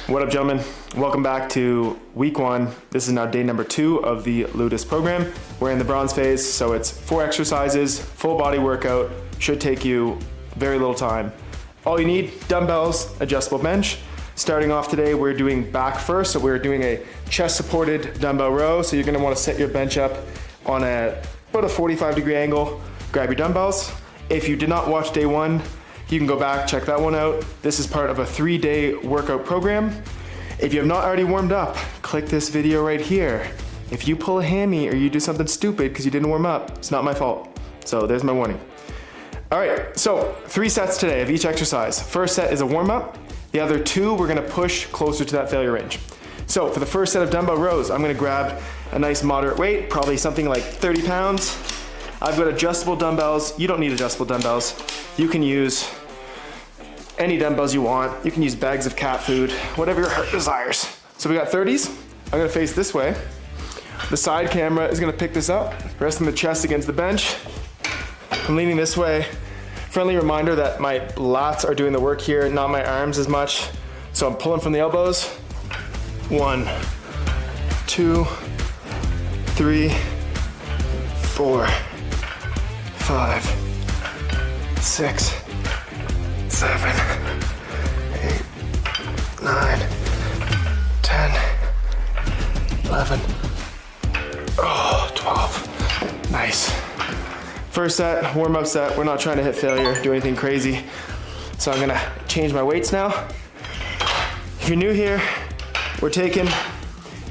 What up, gentlemen? Welcome back to week 1. This is now day number 2 of the Glutes program. We're in the bronze phase, so it's 4 exercises, full body workout, should take you very little time. All you need, dumbbells, adjustable bench. Starting off today, we're doing back first, so we're doing a chest supported dumbbell row. So you're gonna wanna set your bench up on about a 45-degree angle, grab your dumbbells. If you did not watch day 1, you can go back, check that one out. This is part of a 3-day workout program. If you have not already warmed up, click this video right here. If you pull a hammy or you do something stupid because you didn't warm up, it's not my fault. So there's my warning. All right, so 3 sets today of each exercise. First set is a warm up. The other 2, we're gonna push closer to that failure range. So for the first set of dumbbell rows, I'm gonna grab a nice moderate weight, probably something like 30 pounds. I've got adjustable dumbbells. You don't need adjustable dumbbells. You can use any dumbbells you want. You can use bags of cat food, whatever your heart desires. So we got 30s. I'm gonna face this way. The side camera is gonna pick this up, resting the chest against the bench. I'm leaning this way. Friendly reminder that my lats are doing the work here, not my arms as much. So I'm pulling from the elbows. 1, 2, 3, 4, 5, 6, 7, 8, 9, 10, 11, 12. Nice. First set, warm-up set. We're not trying to hit failure, do anything crazy. So I'm gonna change my weights now. If you're new here, we're taking,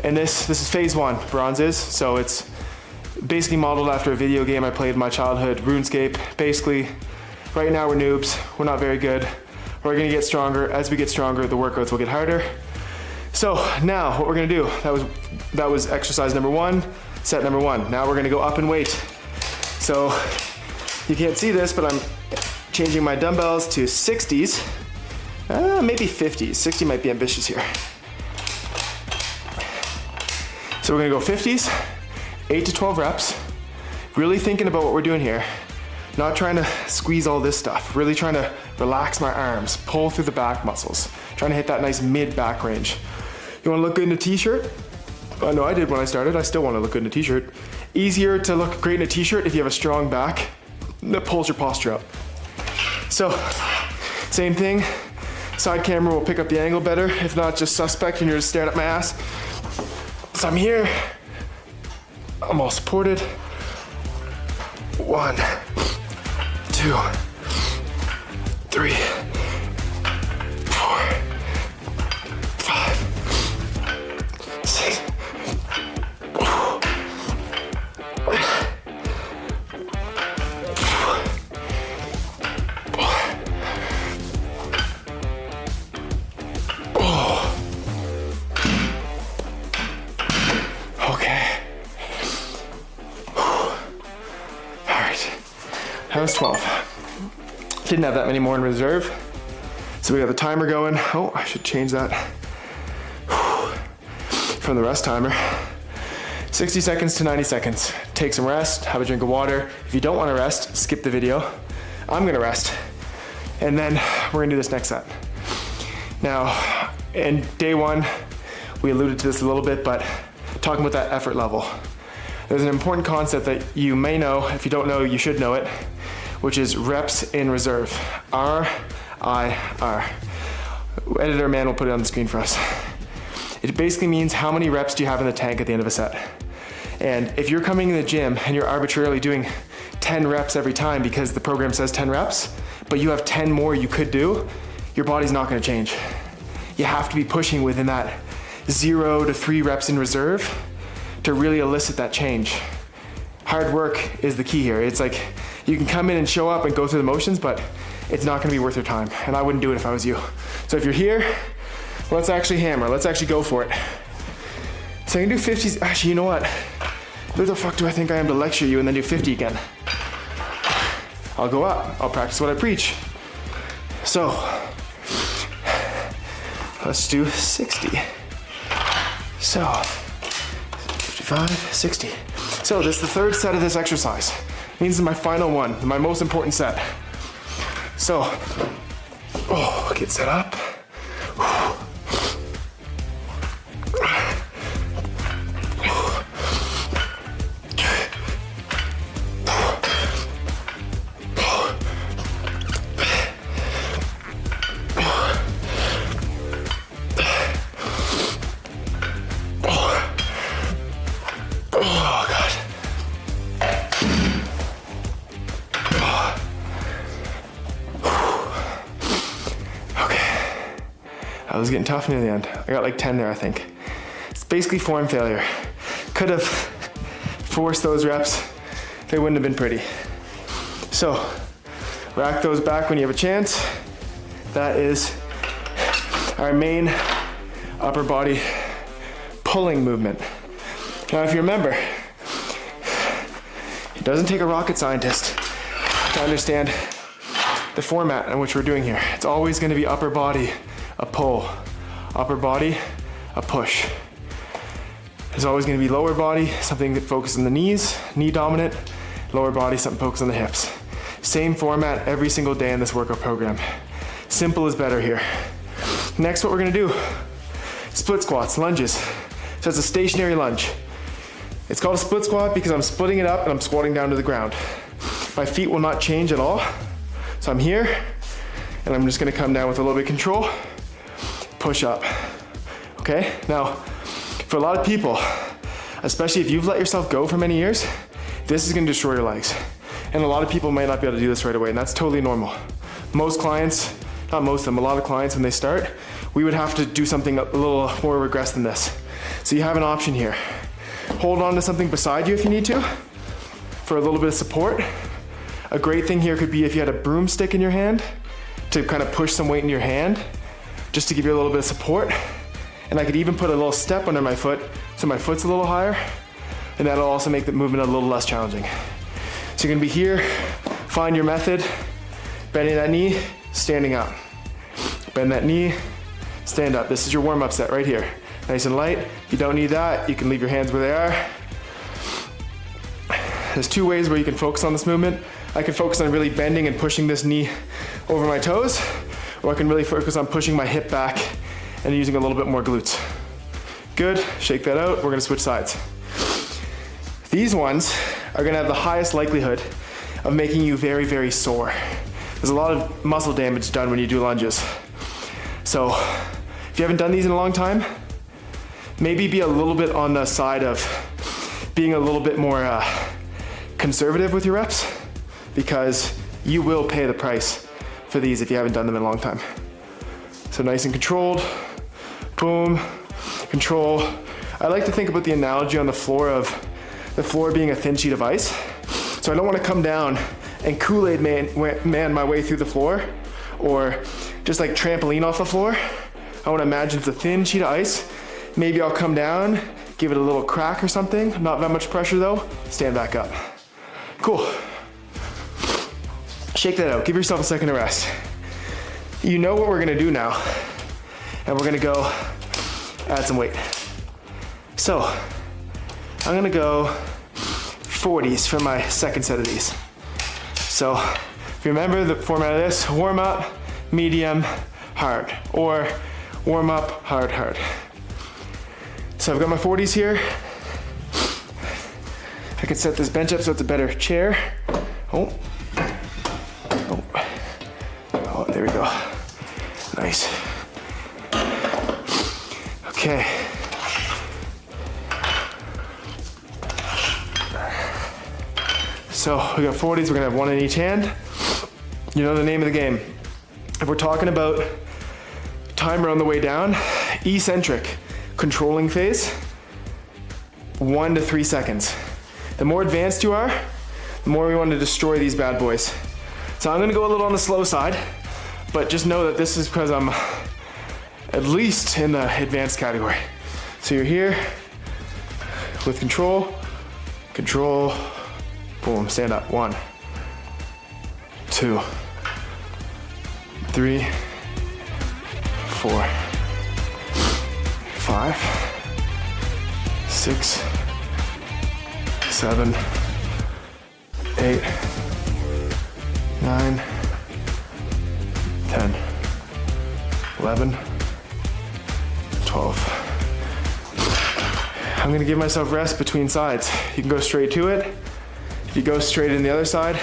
and this is phase 1, bronze is, so it's basically modeled after a video game I played in my childhood, RuneScape. Basically, right now we're noobs, we're not very good. We're gonna get stronger. As we get stronger, the workouts will get harder. So now what we're gonna do, that was exercise number 1, set number 1. Now we're gonna go up in weight. So you can't see this, but I'm changing my dumbbells to 60s, maybe 50s. 60 might be ambitious here. So we're gonna go 50s, 8 to 12 reps. Really thinking about what we're doing here. Not trying to squeeze all this stuff. Really trying to relax my arms, pull through the back muscles. Trying to hit that nice mid-back range. You wanna look good in a t-shirt? I know I did when I started. I still wanna look good in a t-shirt. Easier to look great in a t-shirt if you have a strong back that pulls your posture up. So, same thing. Side camera will pick up the angle better. If not, just suspect and you're just staring at my ass. So I'm here. I'm all supported. 1, 2, 3, 4, 5, 6. That was 12. Didn't have that many more in reserve. So we got the timer going. Oh, I should change that from the rest timer. 60 seconds to 90 seconds. Take some rest, have a drink of water. If you don't want to rest, skip the video. I'm gonna rest. And then we're gonna do this next set. Now, in day 1, we alluded to this a little bit, but talking about that effort level. There's an important concept that you may know. If you don't know, you should know it, which is reps in reserve. R-I-R. Editor man will put it on the screen for us. It basically means how many reps do you have in the tank at the end of a set. And if you're coming in the gym and you're arbitrarily doing 10 reps every time because the program says 10 reps, but you have 10 more you could do, your body's not gonna change. You have to be pushing within that 0 to 3 reps in reserve to really elicit that change. Hard work is the key here. It's like you can come in and show up and go through the motions, but it's not gonna be worth your time. And I wouldn't do it if I was you. So if you're here, let's actually hammer. Let's actually go for it. So I can do 50s. Actually, you know what? Who the fuck do I think I am to lecture you and then do 50 again? I'll go up. I'll practice what I preach. So let's do 60. So 55, 60. So this is the 3rd set of this exercise. It means it's my final one, my most important set. So, get set up. I was getting tough near the end. I got like 10 there, I think. It's basically form failure. Could have forced those reps. They wouldn't have been pretty. So, rack those back when you have a chance. That is our main upper body pulling movement. Now, if you remember, it doesn't take a rocket scientist to understand the format in which we're doing here. It's always going to be upper body, a pull, upper body, a push. There's always going to be lower body, something that focuses on the knees, knee dominant, lower body, something focused on the hips. Same format every single day in this workout program. Simple is better here. Next, what we're going to do, split squats, lunges. So it's a stationary lunge. It's called a split squat because I'm splitting it up and I'm squatting down to the ground. My feet will not change at all. So I'm here and I'm just going to come down with a little bit of control, push up. Okay, now for a lot of people, especially if you've let yourself go for many years, this is going to destroy your legs. And a lot of people might not be able to do this right away, and that's totally normal. Most clients, not most of them, a lot of clients when they start, we would have to do something a little more regressed than this. So you have an option here. Hold on to something beside you if you need to, for a little bit of support. A great thing here could be if you had a broomstick in your hand to kind of push some weight in your hand, just to give you a little bit of support. And I could even put a little step under my foot, so my foot's a little higher, and that'll also make the movement a little less challenging. So you're gonna be here, find your method, bending that knee, standing up. Bend that knee, stand up. This is your warm-up set right here. Nice and light. If you don't need that, you can leave your hands where they are. There's two ways where you can focus on this movement. I can focus on really bending and pushing this knee over my toes, or I can really focus on pushing my hip back and using a little bit more glutes. Good, shake that out. We're gonna switch sides. These ones are gonna have the highest likelihood of making you very, very sore. There's a lot of muscle damage done when you do lunges. So if you haven't done these in a long time, maybe be a little bit on the side of being a little bit more conservative with your reps, because you will pay the price for these if you haven't done them in a long time. So nice and controlled, boom, control. I like to think about the analogy on the floor of the floor being a thin sheet of ice. So I don't want to come down and Kool-Aid man my way through the floor, or just like trampoline off the floor. I want to imagine it's a thin sheet of ice. Maybe I'll come down, give it a little crack or something. Not that much pressure though. Stand back up. Cool. Shake that out. Give yourself a second to rest. You know what we're gonna do now, and we're gonna go add some weight. So I'm gonna go 40s for my second set of these. So if you remember the format of this, warm up, medium, hard, or warm up, hard, hard. So I've got my 40s here. I can set this bench up so it's a better chair. Oh, there we go. Nice. Okay. So we got 40s, we're gonna have one in each hand. You know the name of the game. If we're talking about timer on the way down, eccentric, controlling phase, 1 to 3 seconds. The more advanced you are, the more we want to destroy these bad boys. So I'm gonna go a little on the slow side, but just know that this is because I'm at least in the advanced category. So you're here with control, control, boom, stand up. 1, 2, 3, 4, 5, 6, 7, 8, 9, 10, 11, 12. I'm gonna give myself rest between sides. You can go straight to it. If you go straight in the other side,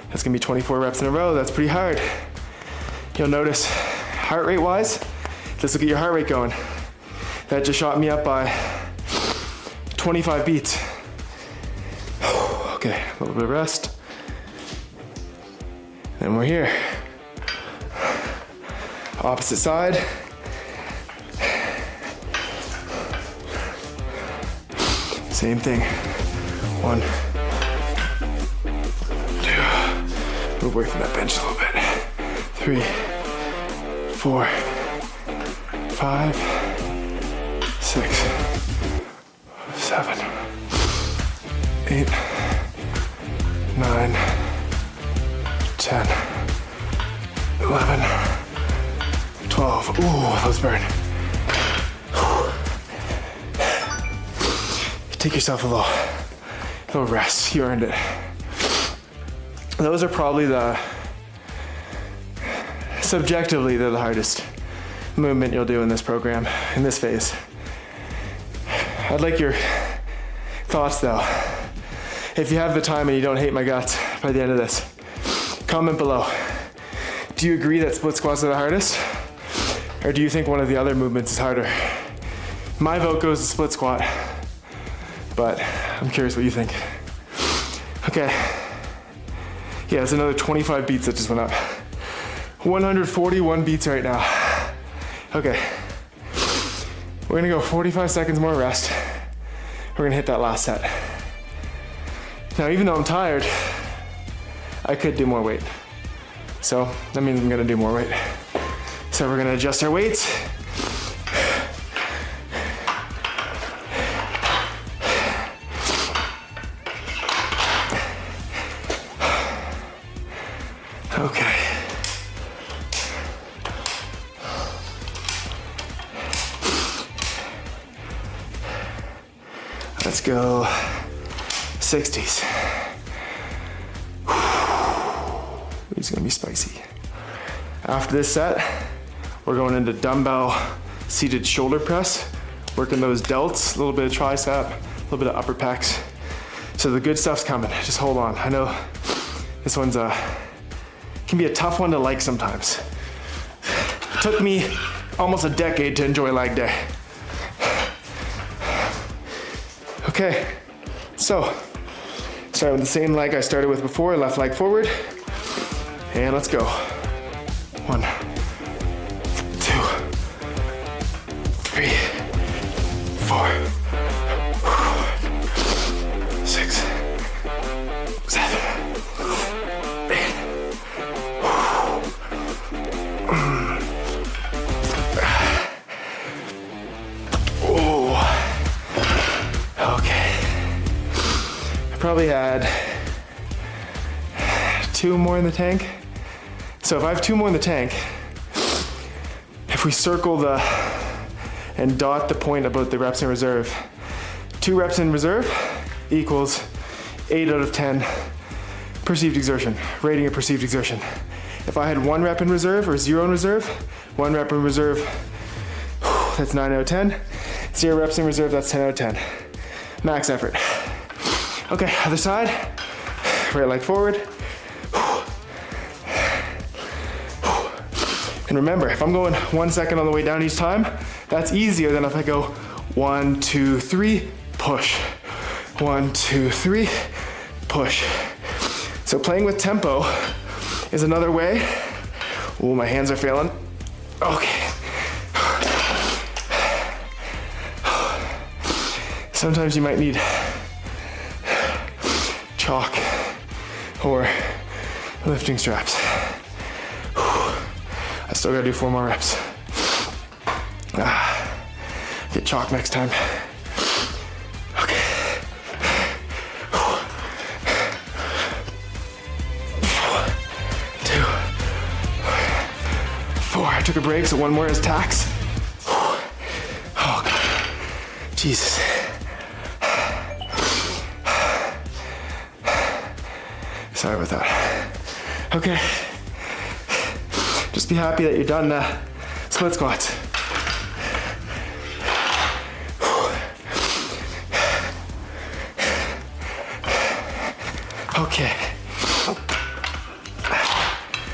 that's gonna be 24 reps in a row. That's pretty hard. You'll notice, heart rate wise, let's look at your heart rate going. That just shot me up by 25 beats. Okay, a little bit of rest. And we're here. Opposite side. Same thing. 1, 2. Move away from that bench a little bit. 3, 4, 5, 6, 7, 8, 9, 10, 11, 12. Ooh, those burn. Take yourself a little rest. You earned it. Those are probably subjectively, they're the hardest movement you'll do in this program, in this phase. I'd like your thoughts though. If you have the time and you don't hate my guts by the end of this, comment below. Do you agree that split squats are the hardest? Or do you think one of the other movements is harder? My vote goes to split squat, but I'm curious what you think. Okay. Yeah, it's another 25 beats that just went up. 141 beats right now. Okay. We're gonna go 45 seconds more rest. We're gonna hit that last set. Now, even though I'm tired, I could do more weight. So that means I'm gonna do more weight. So we're gonna adjust our weights. Okay. Let's go 60s. It's gonna be spicy. After this set, we're going into dumbbell seated shoulder press, working those delts, a little bit of tricep, a little bit of upper pecs. So the good stuff's coming, just hold on. I know this one's can be a tough one to like sometimes. It took me almost a decade to enjoy leg day. Okay, so start with the same leg I started with before, left leg forward, and let's go. 1, 2, 3, 4, 6, 7, 8. Probably had 2 more in the tank. So if I have 2 more in the tank, if we circle and dot the point about the reps in reserve, 2 reps in reserve equals 8 out of 10 perceived exertion, rating of perceived exertion. If I had 1 rep in reserve or 0 in reserve, 1 rep in reserve, that's 9 out of 10. 0 reps in reserve, that's 10 out of 10. Max effort. Okay, other side. Right leg forward. And remember, if I'm going 1 second on the way down each time, that's easier than if I go 1, 2, 3, push. 1, 2, 3, push. So playing with tempo is another way. Oh, my hands are failing. Okay. Sometimes you might need chalk or lifting straps. I still gotta do 4 more reps. Get chalk next time. Okay. 2, 4. I took a break, so 1 more is tax. Oh God, Jesus. Sorry about that. Okay. Just be happy that you're done split squats. Okay.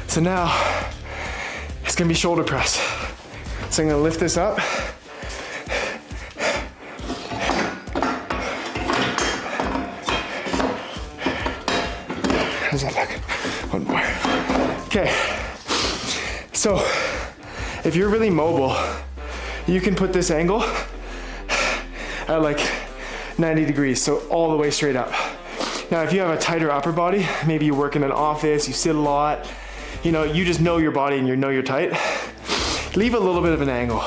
So now it's gonna be shoulder press. So I'm gonna lift this up. How's that look? 1 more. Okay. So if you're really mobile, you can put this angle at like 90 degrees, so all the way straight up. Now, if you have a tighter upper body, maybe you work in an office, you sit a lot, you know, you just know your body and you know you're tight, leave a little bit of an angle.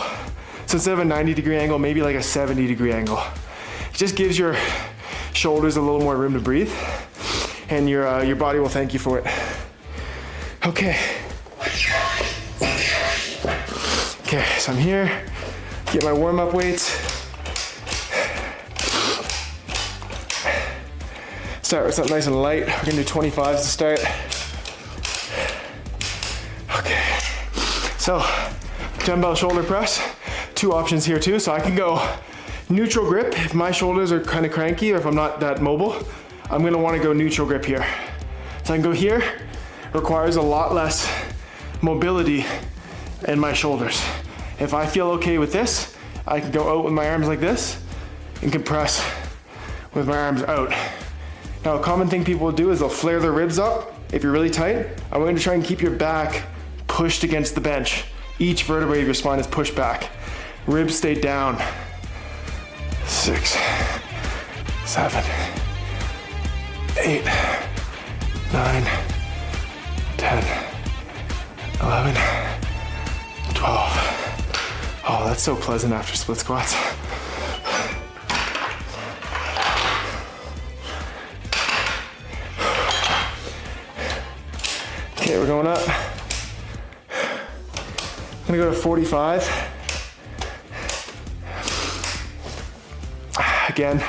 So instead of a 90-degree angle, maybe like a 70-degree angle. It just gives your shoulders a little more room to breathe, and your body will thank you for it. Okay. Okay, so I'm here, get my warm-up weights. Start with something nice and light. We're gonna do 25s to start. Okay, so dumbbell shoulder press. 2 options here too. So I can go neutral grip if my shoulders are kind of cranky or if I'm not that mobile. I'm gonna wanna go neutral grip here. So I can go here, requires a lot less mobility in my shoulders. If I feel okay with this, I can go out with my arms like this and compress with my arms out. Now, a common thing people will do is they'll flare their ribs up. If you're really tight, I'm going to try and keep your back pushed against the bench. Each vertebrae of your spine is pushed back. Ribs stay down. 6, 7, 8, 9, 10, 11, 12. Oh, that's so pleasant after split squats. Okay, we're going up. I'm gonna go to 45. Again,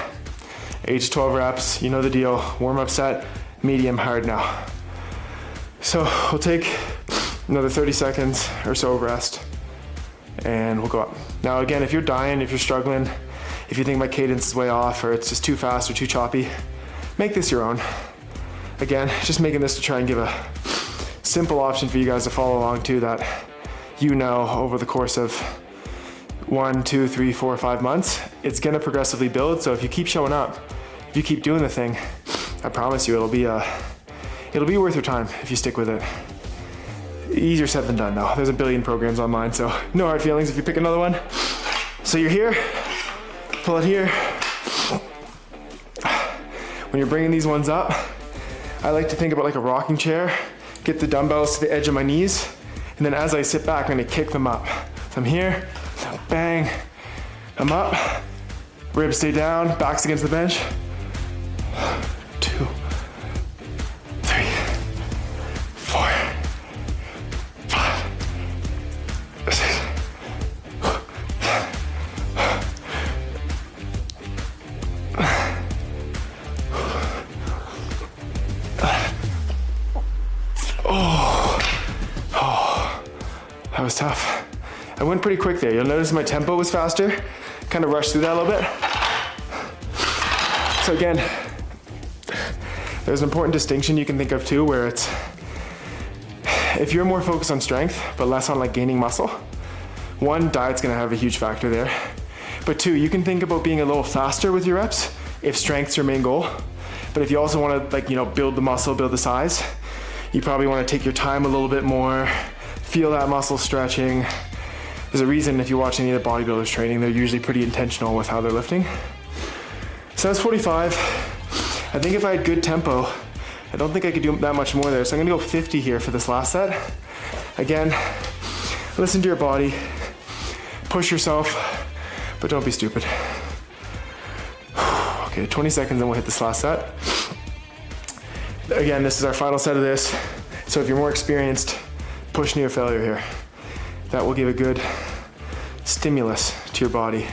8 to 12 reps, you know the deal. Warm up set, medium hard now. So we'll take another 30 seconds or so of rest and we'll go up. Now again, if you're dying, if you're struggling, if you think my cadence is way off or it's just too fast or too choppy, make this your own. Again, just making this to try and give a simple option for you guys to follow along to that you know over the course of 1, 2, 3, 4, 5 months, it's gonna progressively build. So if you keep showing up, if you keep doing the thing, I promise you it'll be worth your time if you stick with it. Easier said than done though. There's a billion programs online, so no hard feelings if you pick another one. So you're here, pull it here. When you're bringing these ones up, I like to think about like a rocking chair. Get the dumbbells to the edge of my knees, and then as I sit back, I'm gonna kick them up. So I'm here, bang, I'm up, ribs stay down, back's against the bench. 2, 3, 4, 5, 6. That was tough. I went pretty quick there. You'll notice my tempo was faster. Kind of rushed through that a little bit. So again, there's an important distinction you can think of too, where it's, if you're more focused on strength, but less on like gaining muscle, 1, diet's gonna have a huge factor there. But 2, you can think about being a little faster with your reps if strength's your main goal. But if you also wanna build the muscle, build the size, you probably wanna take your time a little bit more, feel that muscle stretching. There's a reason if you watch any of the bodybuilders training, they're usually pretty intentional with how they're lifting. So that's 45. I think if I had good tempo, I don't think I could do that much more there. So I'm gonna go 50 here for this last set. Again, listen to your body, push yourself, but don't be stupid. Okay, 20 seconds and we'll hit this last set. Again, this is our final set of this. So if you're more experienced, push near failure here. That will give a good stimulus to your body.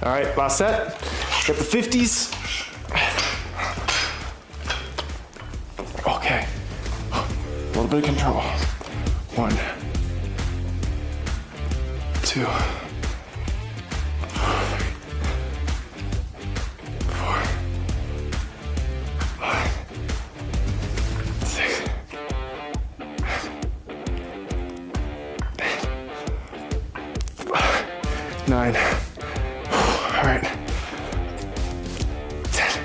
All right, last set. Got the 50s. Okay, a little bit of control. 1, 2, 3, 4, 5, 6, 9. All right. 10.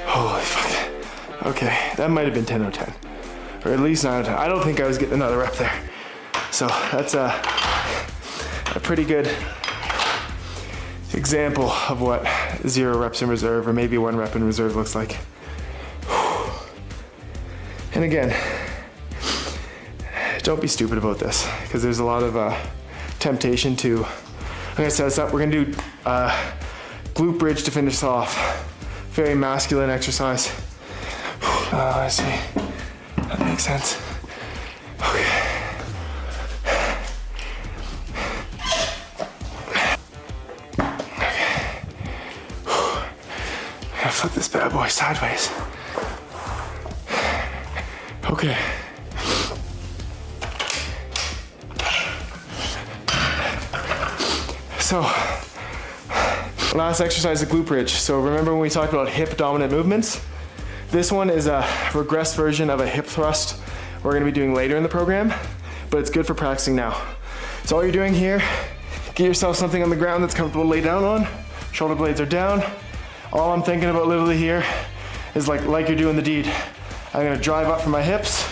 Holy fuck. Okay, that might have been 10 or 10. or at least 9 out of 10. I don't think I was getting another rep there. So that's a pretty good example of what 0 reps in reserve, or maybe 1 rep in reserve, looks like. And again, don't be stupid about this, because there's a lot of temptation to, I'm gonna set this up. We're gonna do glute bridge to finish off. Very masculine exercise. I see. That makes sense. Okay. Gotta flip this bad boy sideways. Okay. So, last exercise, the glute bridge. So remember when we talked about hip dominant movements? This one is a regressed version of a hip thrust we're gonna be doing later in the program, but it's good for practicing now. So all you're doing here, get yourself something on the ground that's comfortable to lay down on. Shoulder blades are down. All I'm thinking about literally here is like you're doing the deed. I'm gonna drive up from my hips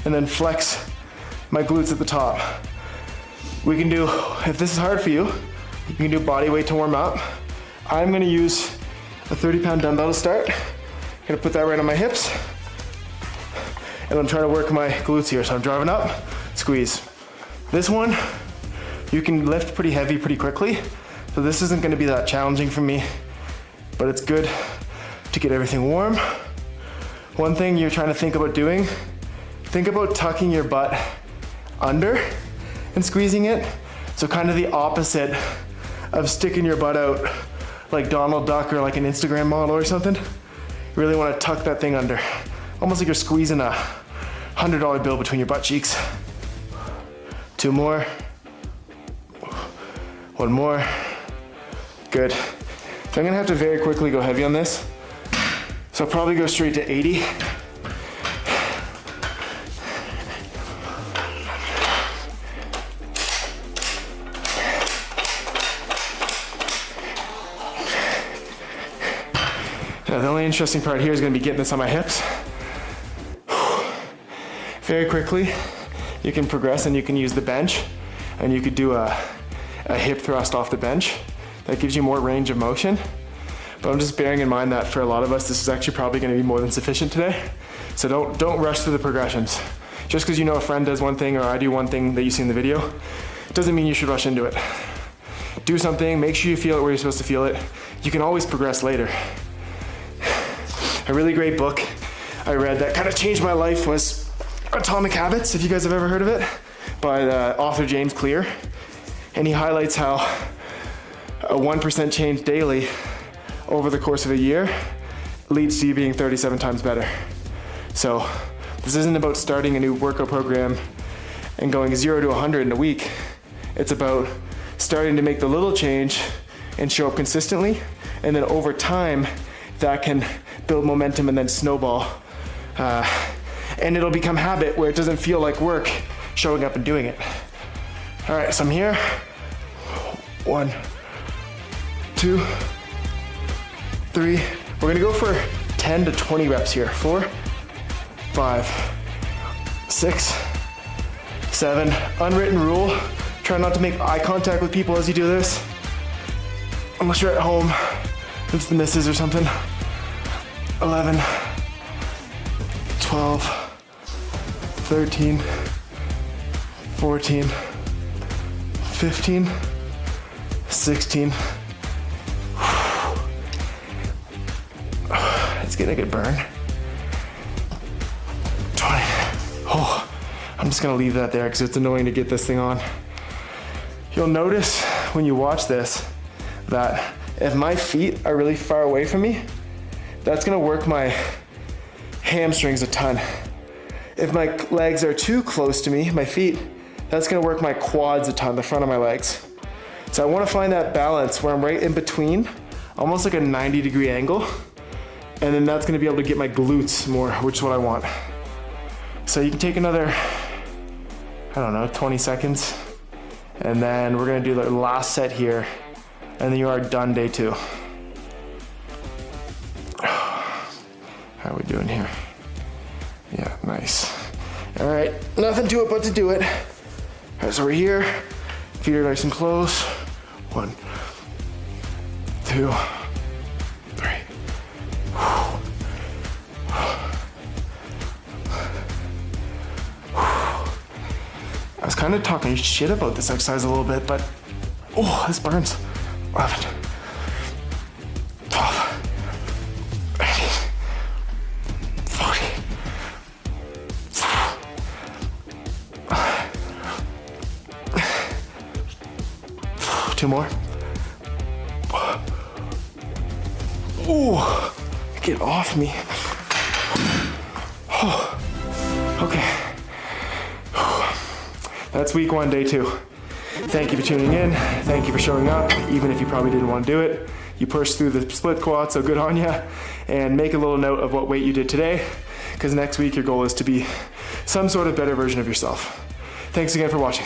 and then flex my glutes at the top. We can do, if this is hard for you, you can do body weight to warm up. I'm gonna use a 30-pound dumbbell to start. I'm gonna put that right on my hips. And I'm trying to work my glutes here. So I'm driving up, squeeze. This one, you can lift pretty heavy pretty quickly. So this isn't gonna be that challenging for me, but it's good to get everything warm. One thing you're trying to think about doing, think about tucking your butt under and squeezing it. So kind of the opposite of sticking your butt out like Donald Duck or like an Instagram model or something. You really want to tuck that thing under. Almost like you're squeezing a $100 bill between your butt cheeks. 2 more. 1 more. Good. So I'm gonna have to very quickly go heavy on this. So I'll probably go straight to 80. Now the only interesting part here is gonna be getting this on my hips. Very quickly, you can progress and you can use the bench, and you could do a hip thrust off the bench. That gives you more range of motion. But I'm just bearing in mind that for a lot of us, this is actually probably gonna be more than sufficient today. So don't rush through the progressions. Just because you know a friend does one thing or I do one thing that you see in the video, doesn't mean you should rush into it. Do something, make sure you feel it where you're supposed to feel it. You can always progress later. A really great book I read that kind of changed my life was Atomic Habits, if you guys have ever heard of it, by the author James Clear. And he highlights how a 1% change daily over the course of a year leads to you being 37 times better. So this isn't about starting a new workout program and going 0 to 100 in a week. It's about starting to make the little change and show up consistently, and then over time that can build momentum and then snowball. And it'll become habit where it doesn't feel like work showing up and doing it. All right, so I'm here. 1, 2, 3. We're gonna go for 10 to 20 reps here. 4, 5, 6, 7. Unwritten rule, try not to make eye contact with people as you do this. Unless you're at home, it's the missus or something. 11, 12, 13, 14, 15, 16. It's getting a good burn. 20. Oh, I'm just gonna leave that there because it's annoying to get this thing on. You'll notice when you watch this that if my feet are really far away from me, that's gonna work my hamstrings a ton. If my legs are too close to me, my feet, that's gonna work my quads a ton, the front of my legs. So I wanna find that balance where I'm right in between, almost like a 90-degree angle, and then that's gonna be able to get my glutes more, which is what I want. So you can take another, I don't know, 20 seconds, and then we're gonna do the last set here, and then you are done day 2. How are we doing here? Yeah, nice. All right, nothing to it but to do it. All right, so we're here. Feet are nice and close. 1, 2, 3. I was kind of talking shit about this exercise a little bit, but oh, this burns. 11, 12, 13, 14. 2 more. Ooh, get off me. Oh, okay. That's week 1, day 2. Thank you for tuning in. Thank you for showing up, even if you probably didn't want to do it. You pushed through the split quad, so good on you. And make a little note of what weight you did today, because next week your goal is to be some sort of better version of yourself. Thanks again for watching.